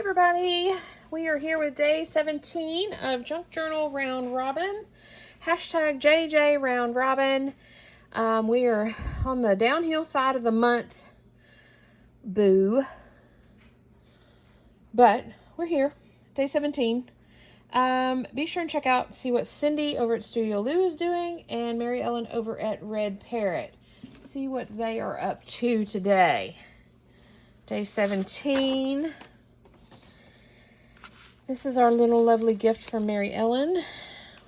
everybody, we are here with day 17 of Junk Journal Round Robin. Hashtag JJ Round Robin. We are on the downhill side of the month. Boo. But we're here. Day 17. Be sure and check out, see what Cindy over at Studio Lou is doing and Mary Ellen over at Red Parrot. See what they are up to today. Day 17. This is our little lovely gift from Mary Ellen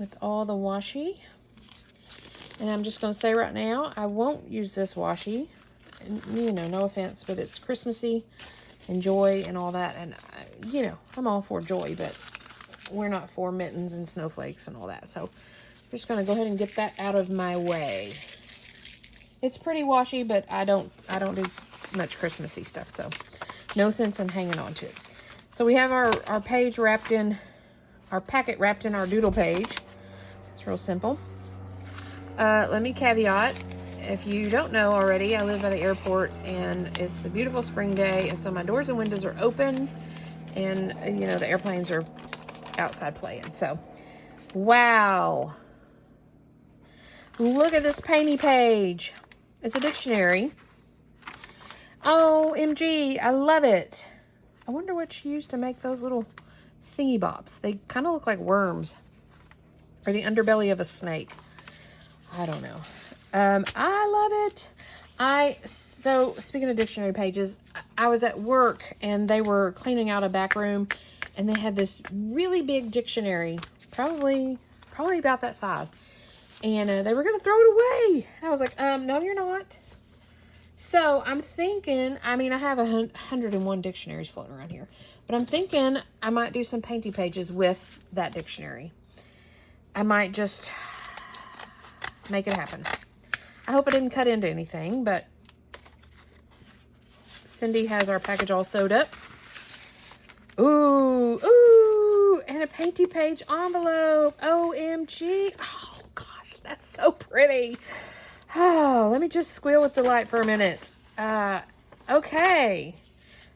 with all the washi. And I'm just going to say right now, I won't use this washi. And, you know, no offense, but it's Christmassy and joy and all that. And, you know, I'm all for joy, but we're not for mittens and snowflakes and all that. So I'm just going to go ahead and get that out of my way. It's pretty washi, but I don't do much Christmassy stuff. So no sense in hanging on to it. So we have our page wrapped in, our packet wrapped in our doodle page. It's real simple. Let me caveat, if you don't know already, I live by the airport and it's a beautiful spring day. And so my doors and windows are open and, you know, the airplanes are outside playing. So, wow. Look at this painty page. It's a dictionary. OMG, I love it. I wonder what she used to make those little thingy bobs. They kind of look like worms. Or the underbelly of a snake. I don't know. I love it. So, speaking of dictionary pages, I was at work and they were cleaning out a back room. And they had this really big dictionary. Probably about that size. And they were going to throw it away. I was like, no, you're not. So I'm thinking, I mean, I have 101 dictionaries floating around here, but I'm thinking I might do some painty pages with that dictionary. I might just make it happen. I hope I didn't cut into anything, but Cindy has our package all sewed up. Ooh, and a painty page envelope. OMG. Oh gosh, that's so pretty. Oh, let me just squeal with delight for a minute. Okay.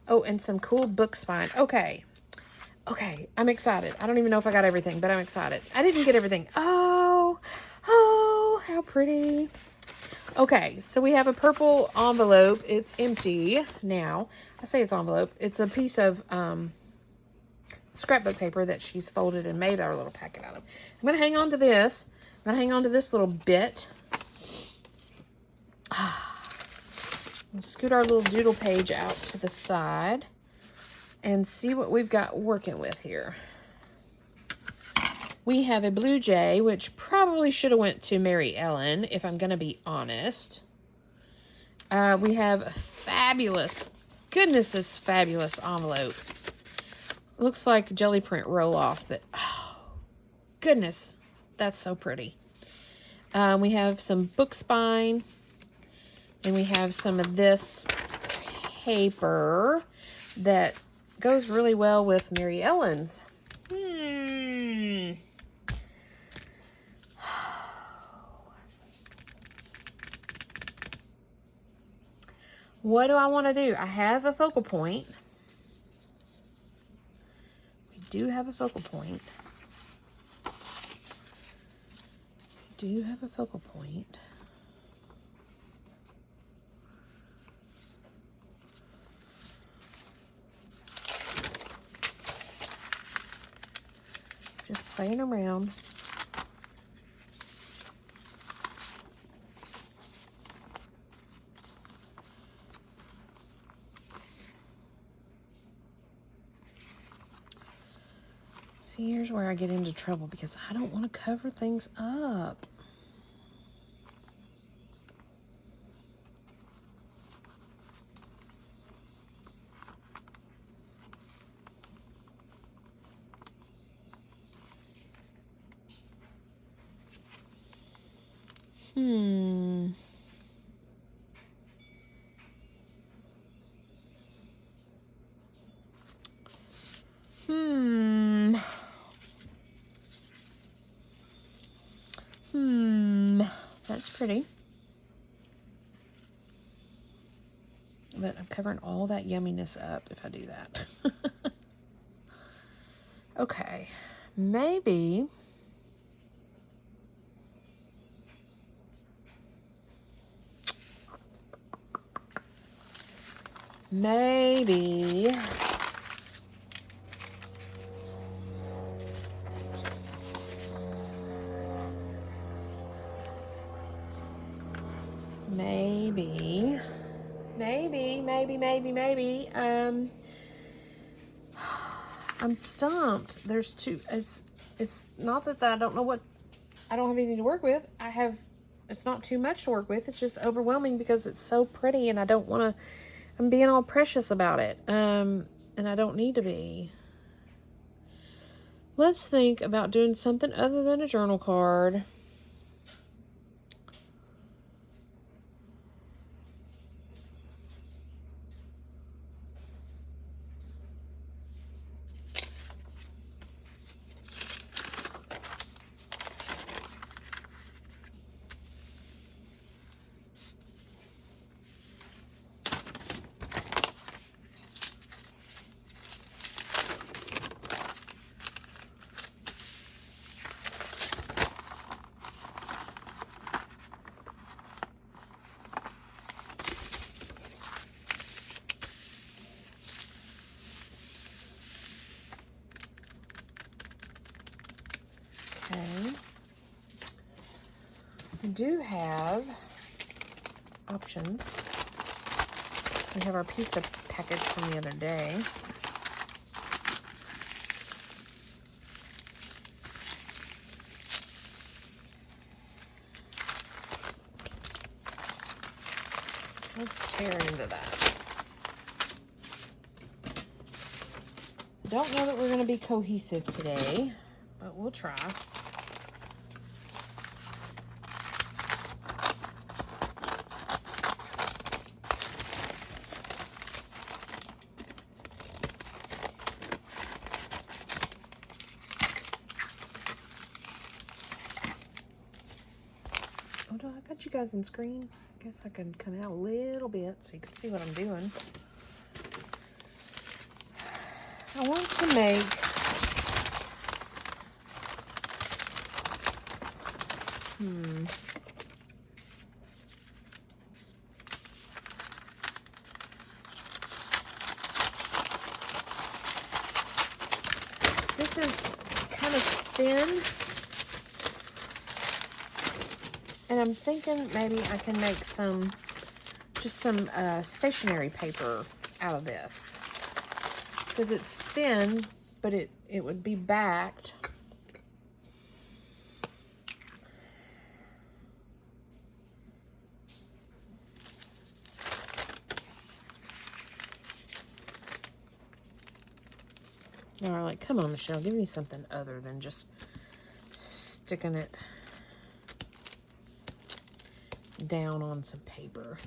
Oh, and some cool book spine. Okay, I'm excited. I don't even know if I got everything, but I'm excited. I didn't get everything. Oh, how pretty. Okay, so we have a purple envelope. It's empty now. I say it's envelope. It's a piece of scrapbook paper that she's folded and made our little packet out of. I'm going to hang on to this. I'm going to hang on to this little bit. Scoot our little doodle page out to the side and see what we've got working with here. We have a blue jay, which probably should have went to Mary Ellen, if I'm going to be honest. We have a fabulous, goodness, this fabulous envelope. Looks like jelly print roll off, but oh, goodness, that's so pretty. We have some book spine. And we have some of this paper that goes really well with Mary Ellen's. What do I want to do? I have a focal point. We do have a focal point. Just playing around. See, here's where I get into trouble because I don't want to cover things up. That's pretty. But I'm covering all that yumminess up if I do that. Okay, maybe maybe I'm stumped. There's two. It's not that I don't know what, I don't have anything to work with. It's not too much to work with. It's just overwhelming because it's so pretty and I don't want to, I'm being all precious about it. And I don't need to be. Let's think about doing something other than a journal card. Okay. We do have options. We have our pizza package from the other day. Let's tear into that. Don't know that we're going to be cohesive today, but we'll try. Oh, I got you guys on screen. I guess I can come out a little bit so you can see what I'm doing. I want to make this is kind of thin, and I'm thinking maybe I can make just some stationery paper out of this, because it's thin, but it would be backed. Now we're like, come on, Michelle, give me something other than just sticking it down on some paper.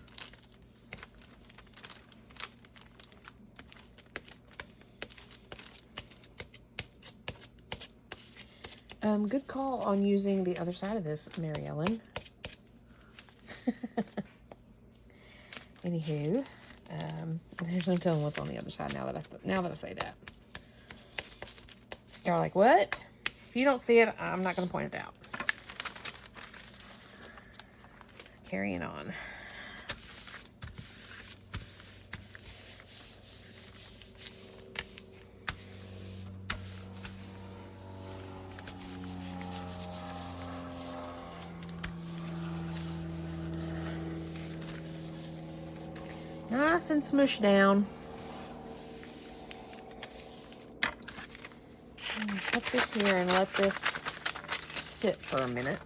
Good call on using the other side of this, Mary Ellen. Anywho, there's no telling what's on the other side now that I say that. You're like, what? If you don't see it, I'm not going to point it out. Carrying on. Nice and smushed down. Put this here and let this sit for a minute.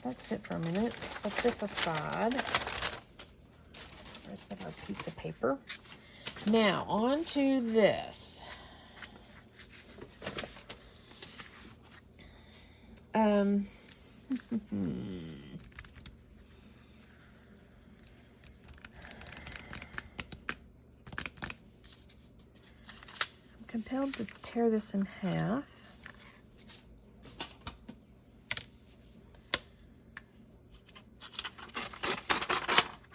Let's sit for a minute. Set this aside. Rest of our pizza paper. Now, on to this. I'm compelled to tear this in half.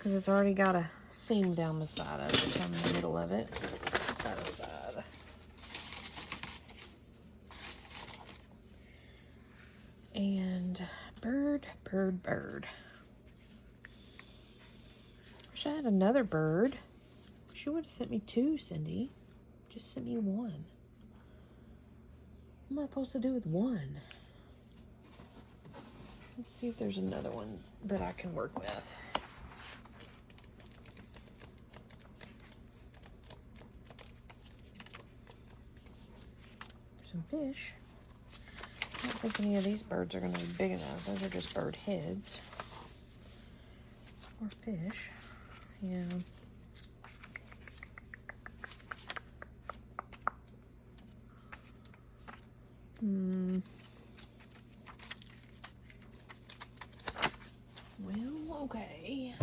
because it's already got a seam down the side of it, down the middle of it. Put that aside. And bird. Wish I had another bird. She would have sent me 2, Cindy. Just sent me 1. What am I supposed to do with 1? Let's see if there's another one that I can work with. Some fish. I don't think any of these birds are going to be big enough. Those are just bird heads. Some more fish. Yeah. Well, okay.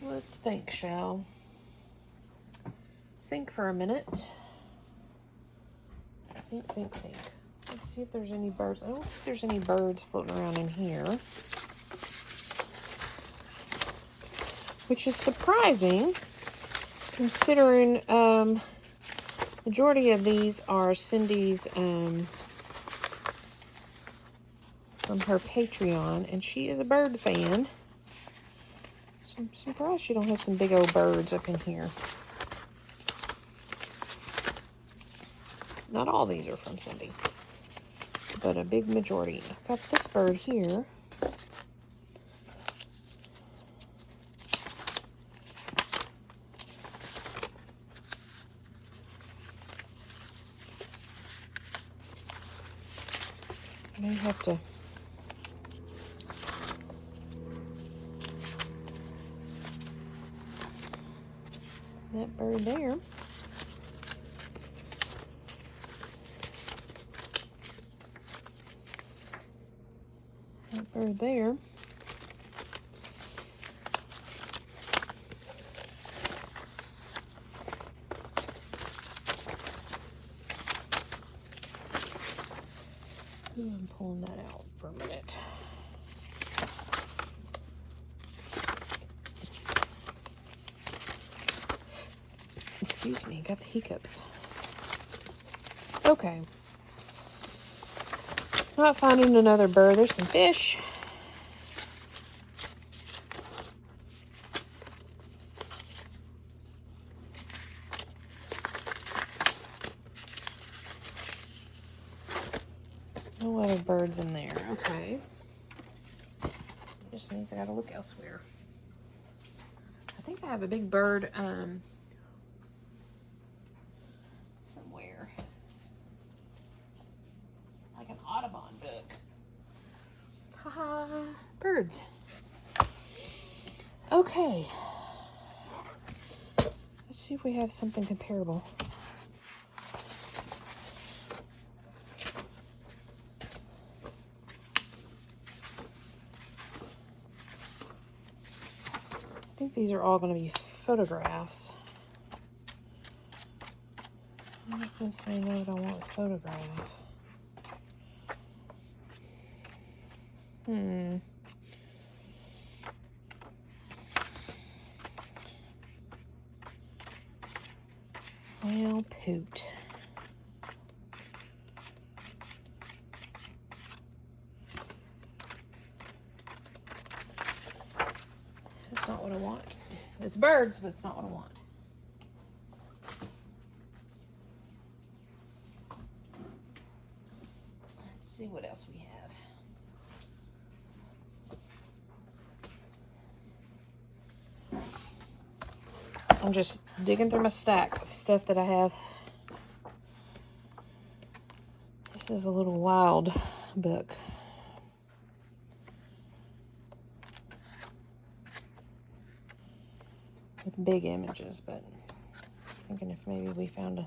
Let's think, shall? Think for a minute. Think. Let's see if there's any birds. I don't think there's any birds floating around in here. Which is surprising, considering majority of these are Cindy's from her Patreon, and she is a bird fan. So I'm surprised she don't have some big old birds up in here. Not all these are from Cindy, but a big majority. I've got this bird here. I may have to that bird there. That bird there. Ooh, I'm pulling that out for a minute. Excuse me, got the hiccups. Okay. Not finding another bird. There's some fish. No other birds in there. Okay. Just means I gotta look elsewhere. I think I have a big bird somewhere. Like an Audubon book. Haha, birds. Okay. Let's see if we have something comparable. I think these are all going to be photographs. I don't necessarily know what I want with photograph. Well, poot. That's not what I want. It's birds, but it's not what I want. Let's see what else we have. I'm just digging through my stack of stuff that I have. This is a little wild book. With big images, but I was thinking if maybe we found a,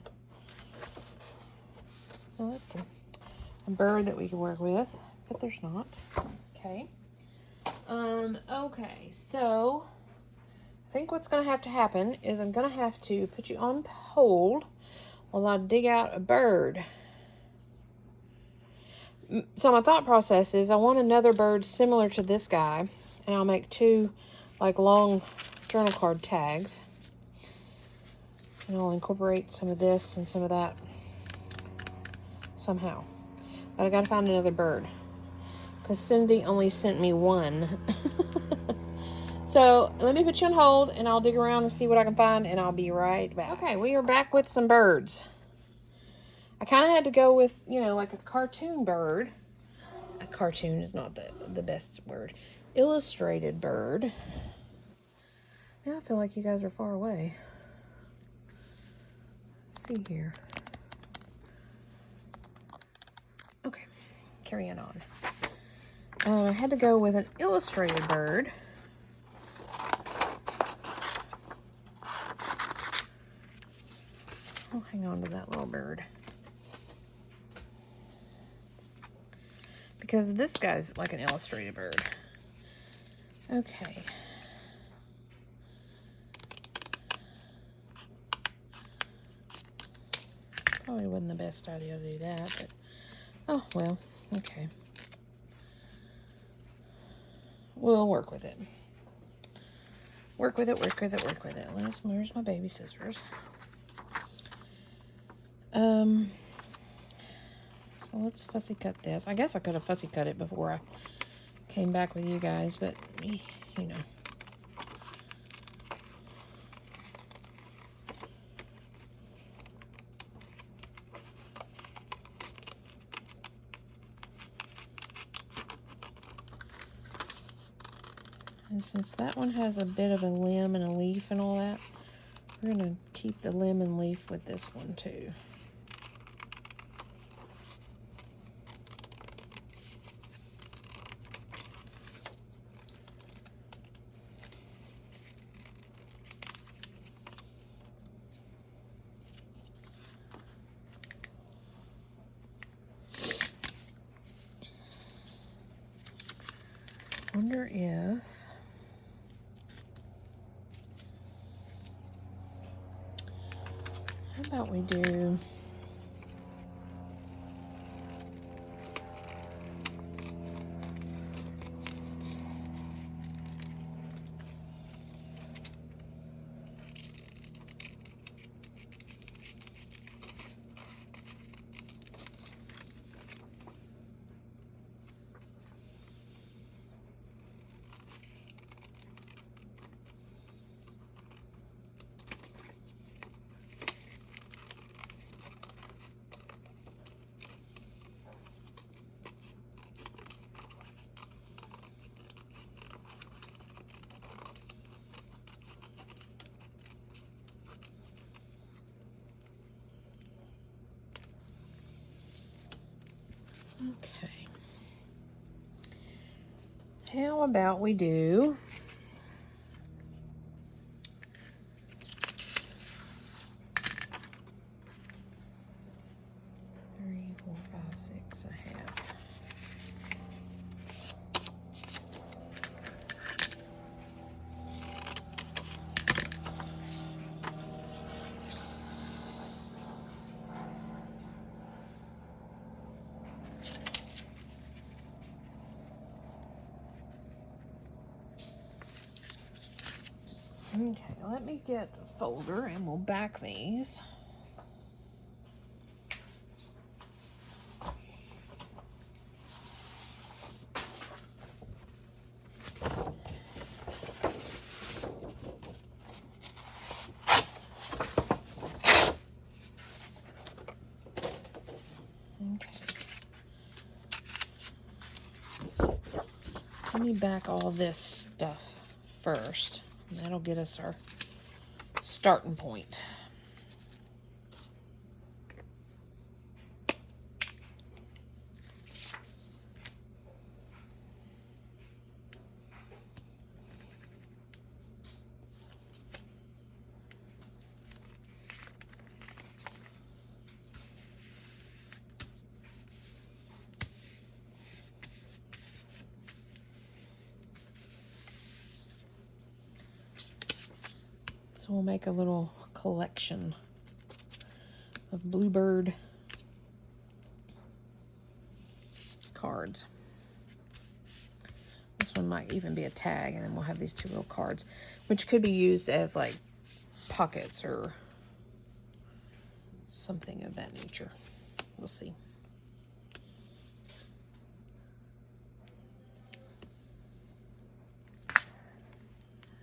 oh, that's good, a bird that we could work with, but there's not. Okay. Okay, so I think what's going to have to happen is I'm going to have to put you on hold while I dig out a bird. So my thought process is I want another bird similar to this guy, and I'll make 2 like long journal card tags. And I'll incorporate some of this and some of that somehow. But I gotta find another bird, because Cindy only sent me one. So let me put you on hold and I'll dig around and see what I can find, and I'll be right back. Okay, we are back with some birds. I kind of had to go with, you know, like a cartoon bird. A cartoon is not the best word. Illustrated bird. Now I feel like you guys are far away. Let's see here. Okay, carrying on. I had to go with an illustrated bird. I'll hang on to that little bird, because this guy's like an illustrated bird. Okay. Probably wasn't the best idea to do that, but oh well, okay. We'll work with it. Work with it, work with it, work with it. Where's my baby scissors? So let's fussy cut this. I guess I could have fussy cut it before I came back with you guys, but you know. And since that one has a bit of a limb and a leaf and all that, we're going to keep the limb and leaf with this one too. Wonder if how about we do okay. How about we do 3, 4, 5, 6 and a half. Okay, let me get a folder and we'll back these. Let me back all this stuff first. And that'll get us our starting point. So we'll make a little collection of bluebird cards. This one might even be a tag, and then we'll have these 2 little cards, which could be used as like pockets or something of that nature. We'll see.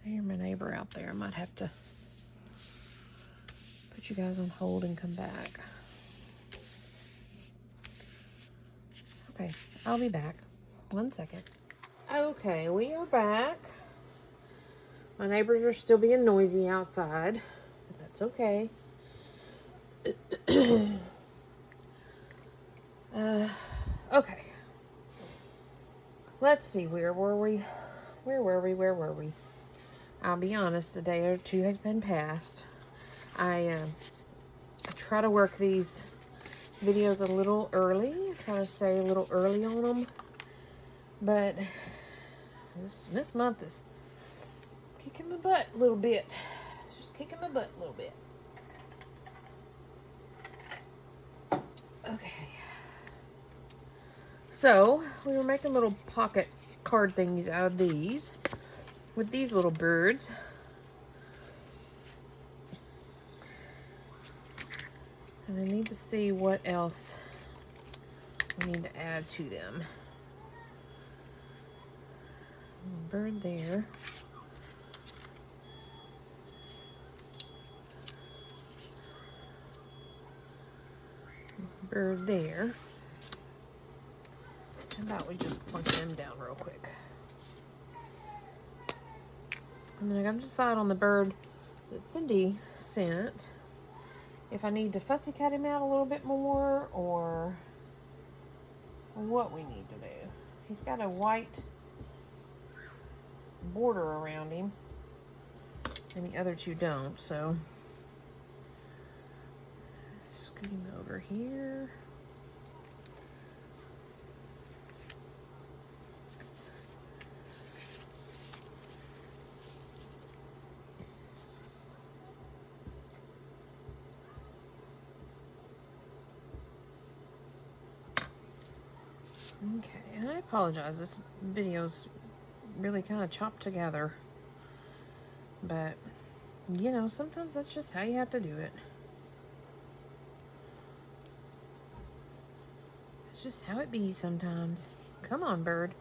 I hear my neighbor out there. I might have to put you guys on hold and come back. Okay, I'll be back. 1 second. Okay, we are back. My neighbors are still being noisy outside, but that's okay. Okay. Let's see, where were we? Where were we? I'll be honest, a day or two has been past. I try to work these videos a little early. Try to stay a little early on them. But this month is kicking my butt a little bit. Just kicking my butt a little bit. Okay. So, we were making little pocket card thingies out of these. With these little birds. And I need to see what else we need to add to them. Bird there. Bird there. How about we just plunk them down real quick. And then I gotta decide on the bird that Cindy sent if I need to fussy cut him out a little bit more or what we need to do. He's got a white border around him and the other 2 don't, so scoot him over here. Okay, and I apologize, this video's really kind of chopped together, but you know, sometimes that's just how you have to do it. It's just how it be sometimes. Come on, bird.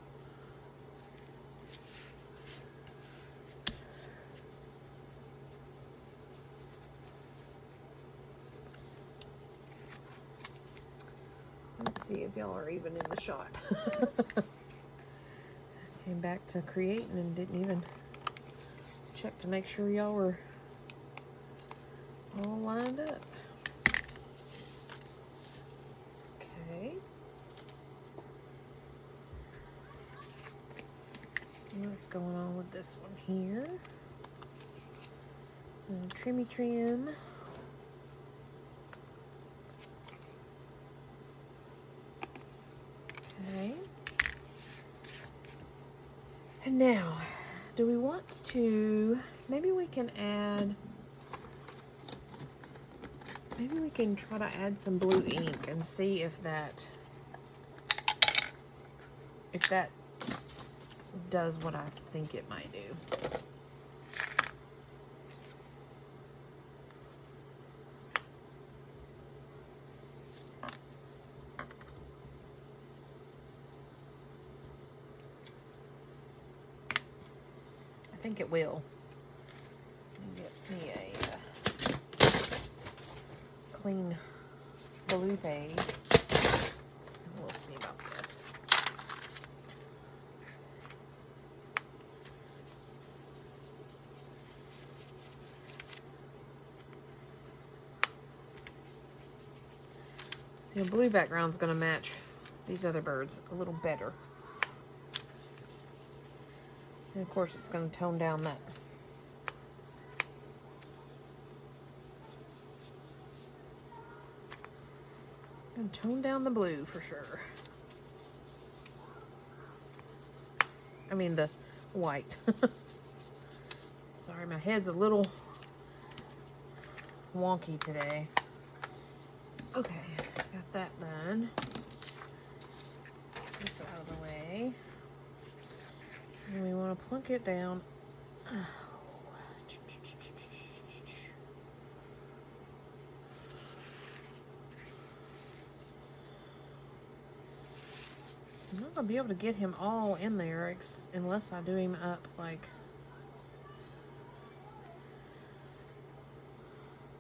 Let's see if y'all are even in the shot. Came back to creating and didn't even check to make sure y'all were all lined up. Okay. See what's going on with this one here. And trimmy trim. Okay. And now, do we want to, maybe we can try to add some blue ink and see if that does what I think it might do. I think it will. Get me a clean blue page. We'll see about this. The blue background's going to match these other birds a little better. And of course it's going to tone down that. And tone down the blue for sure. I mean the white. Sorry, my head's a little wonky today. Okay, got that done. This out of the way. plunk it down. I'm not going to be able to get him all in there unless I do him up like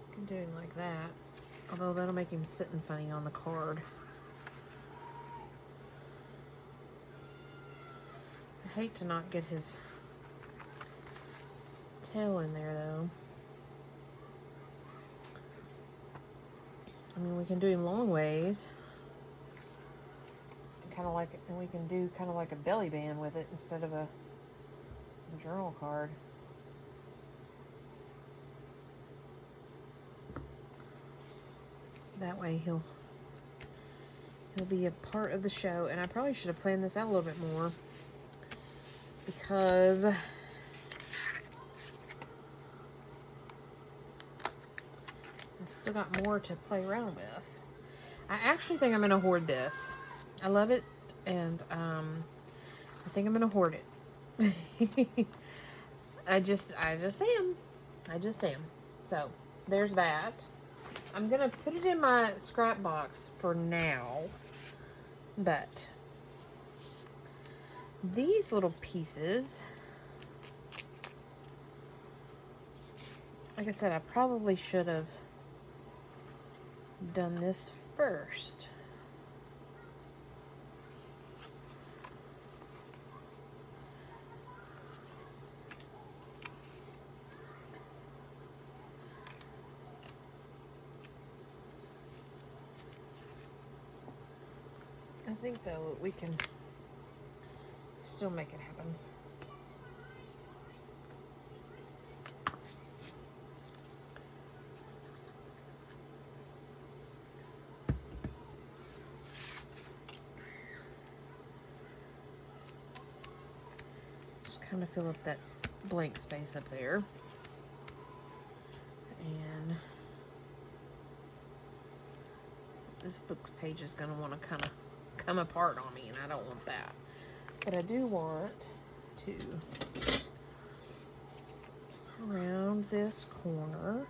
I can do him like that. Although that'll make him sitting funny on the card. I hate to not get his tail in there though. I mean, we can do him long ways. Kind of like, and we can do kind of like a belly band with it instead of a journal card. That way he'll be a part of the show. And I probably should have planned this out a little bit more because I've still got more to play around with. I actually think I'm going to hoard this. I love it, and I think I'm going to hoard it. I just am. So, there's that. I'm going to put it in my scrap box for now, but these little pieces, like I said, I probably should have done this first. I think though we can still make it happen. Just kind of fill up that blank space up there. And this book page is going to want to kind of come apart on me, and I don't want that. But I do want to round this corner,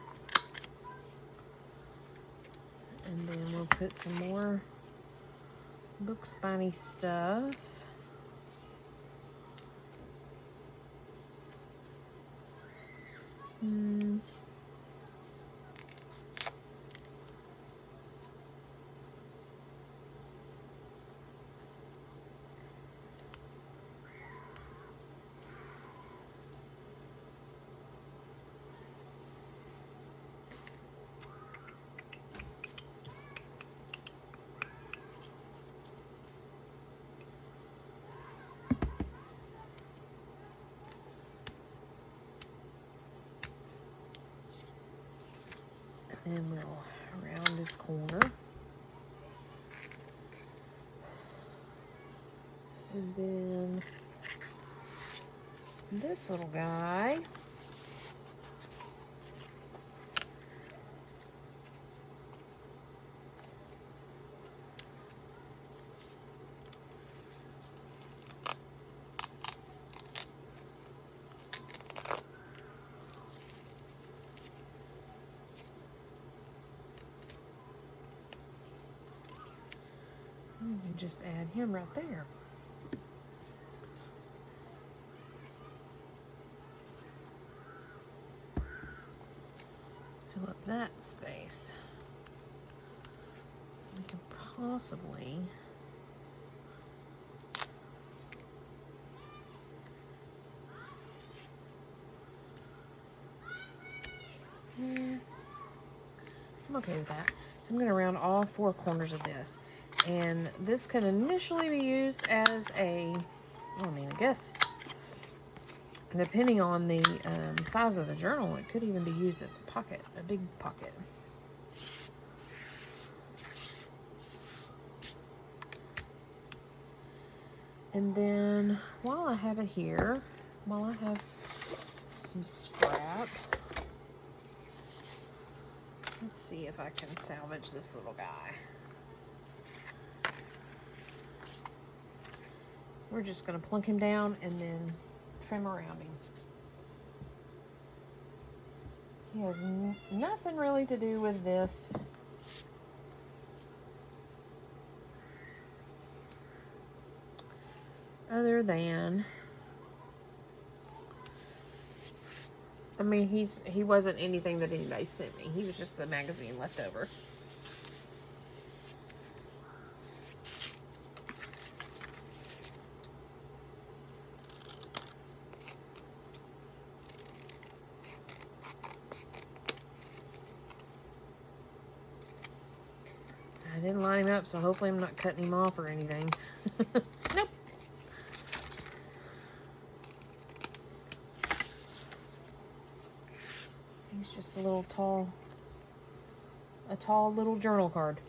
and then we'll put some more book spiny stuff. And we'll round this corner. And then this little guy. And just add him right there. Fill up that space. We could possibly I'm okay with that. I'm going to round all four corners of this. And this can initially be used as a, I mean, I guess, depending on the size of the journal, it could even be used as a pocket, a big pocket. And then, while I have it here, while I have some scrap, let's see if I can salvage this little guy. We're just going to plunk him down and then trim around him. He has nothing really to do with this. Other than, I mean, he wasn't anything that anybody sent me. He was just the magazine left over. I didn't line him up, so hopefully I'm not cutting him off or anything. Nope. He's just a tall little journal card.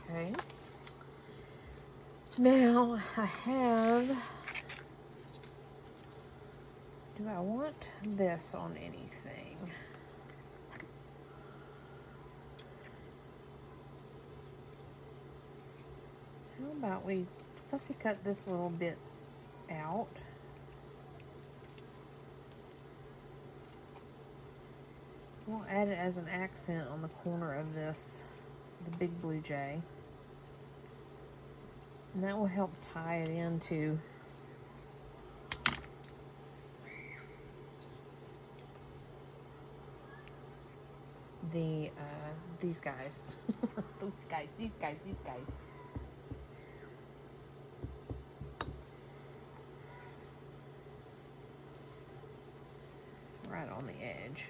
Okay. Now I have, do I want this on anything? How about we fussy cut this little bit out? We'll add it as an accent on the corner of this, the big blue jay. And that will help tie it into the, these guys. These guys. Right on the edge.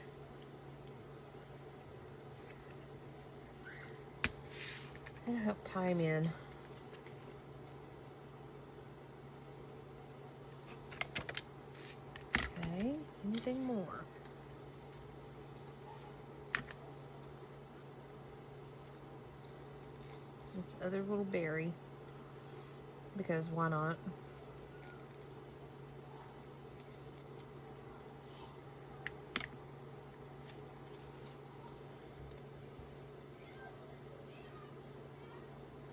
And help tie him in. Okay, anything more? This other little berry, because why not?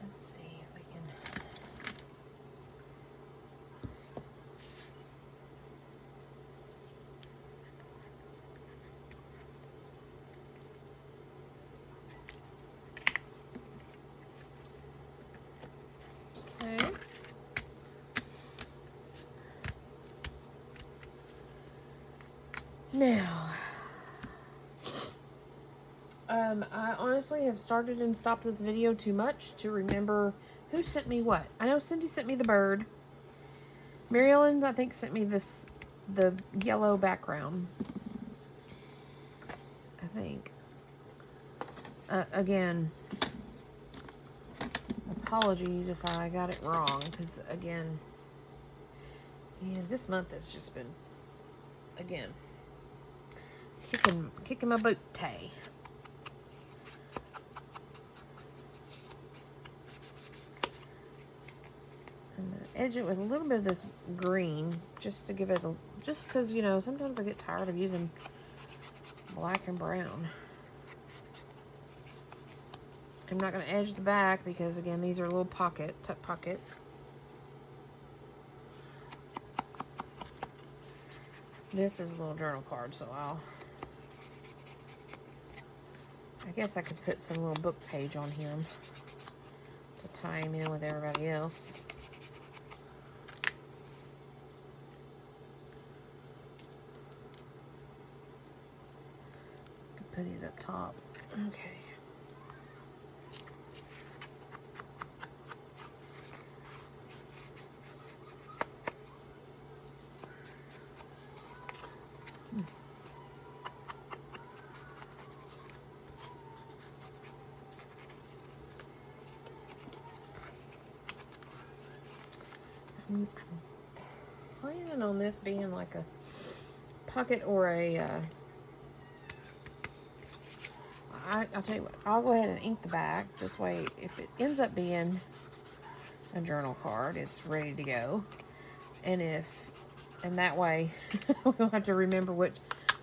Let's see if we can. Okay. Now, I honestly have started and stopped this video too much to remember who sent me what. I know Cindy sent me the bird. Mary Ellen, I think, sent me the yellow background. I think. Again, apologies if I got it wrong, because again, yeah, this month has just been, again, kicking my booty. I'm gonna edge it with a little bit of this green, just to give it a, just because, you know, sometimes I get tired of using black and brown. I'm not going to edge the back because, again, these are little tuck pockets. This is a little journal card, so I guess I could put some little book page on here to tie him in with everybody else. Put it up top. Okay. I'm planning on this being like a pocket or a I'll tell you what, I'll go ahead and ink the back. This way, if it ends up being a journal card, it's ready to go. And that way, we don't have to remember which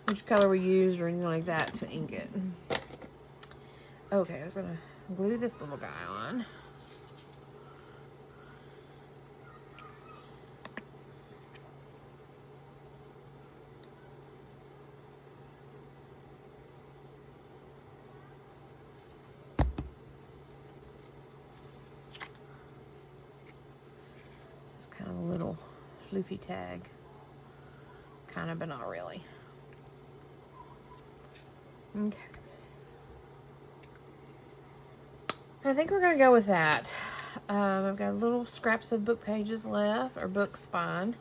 which color we used or anything like that to ink it. Okay, I was gonna glue this little guy on. It's kind of a little floofy tag. Kind of, but not really. Okay. I think we're going to go with that. I've got little scraps of book pages left, or book spine.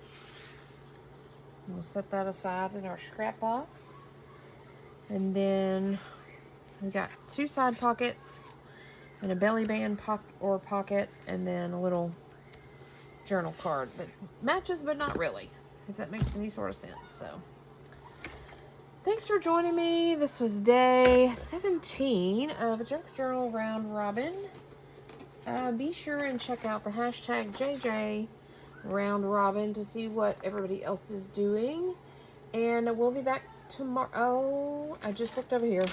We'll set that aside in our scrap box. And then we've got 2 side pockets and a belly band pocket, and then a little journal card that matches, but not really, if that makes any sort of sense. So thanks for joining me. This was day 17 of Junk Journal Round Robin. Be sure and check out the hashtag JJ Round Robin to see what everybody else is doing. And we'll be back tomorrow. Oh, I just looked over here.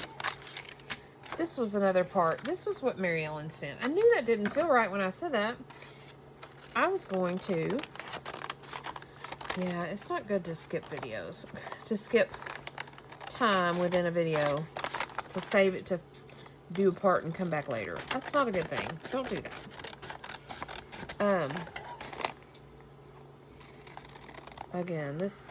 This was another part. This was what Mary Ellen sent. I knew that didn't feel right when I said that. I was going to... Yeah, it's not good to skip videos. To skip time within a video. To save it to do a part and come back later. That's not a good thing. Don't do that. Again, this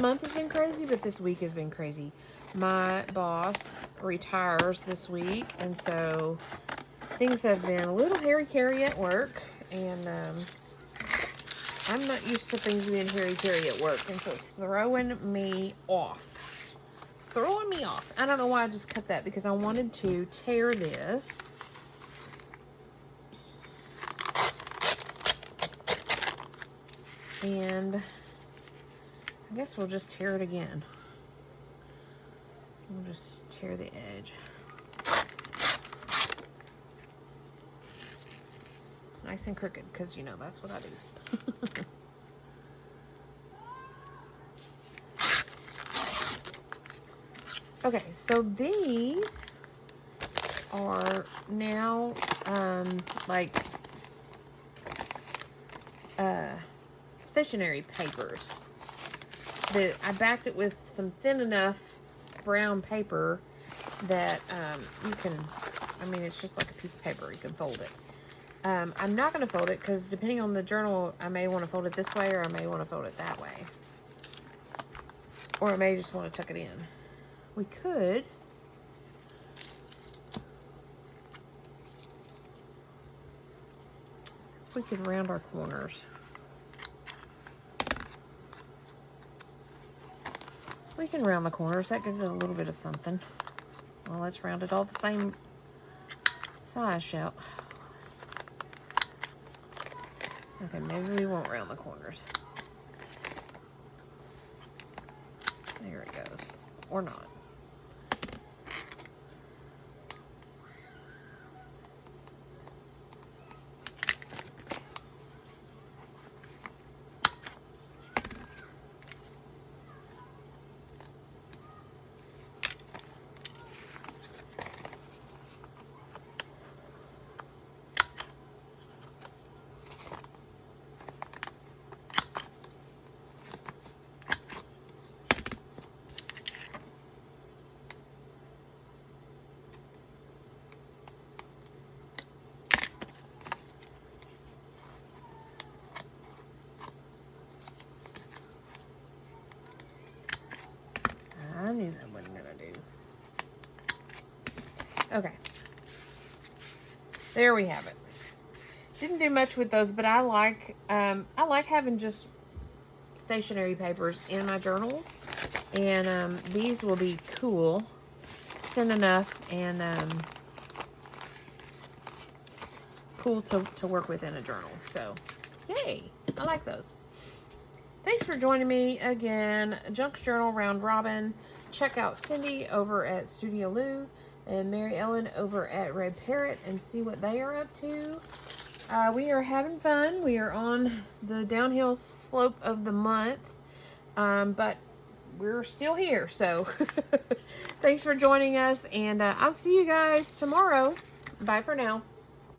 month has been crazy, but this week has been crazy. My boss retires this week, and so things have been a little hairy-carry at work, and I'm not used to things being hairy-carry at work, and so it's throwing me off. I don't know why I just cut that, because I wanted to tear this. And I guess we'll just tear it again. We'll just tear the edge. Nice and crooked, because, you know, that's what I do. Okay, so these are now, stationery papers. I backed it with some thin enough brown paper that you can, I mean, it's just like a piece of paper. You can fold it. I'm not going to fold it because depending on the journal, I may want to fold it this way or I may want to fold it that way. Or I may just want to tuck it in. We could round our corners. We can round the corners. That gives it a little bit of something. Well, let's round it all the same size, shall. Okay, maybe we won't round the corners. There it goes. Or not. I knew that wasn't gonna do. Okay. There we have it. Didn't do much with those, but I like having just stationery papers in my journals. And these will be cool, thin enough, and cool to work with in a journal. So, yay! I like those. Thanks for joining me again. Junk Journal Round Robin. Check out Cindy over at Studio Lou and Mary Ellen over at Red Parrot and see what they are up to. We are having fun. We are on the downhill slope of the month. But we're still here. So thanks for joining us, and I'll see you guys tomorrow. Bye for now.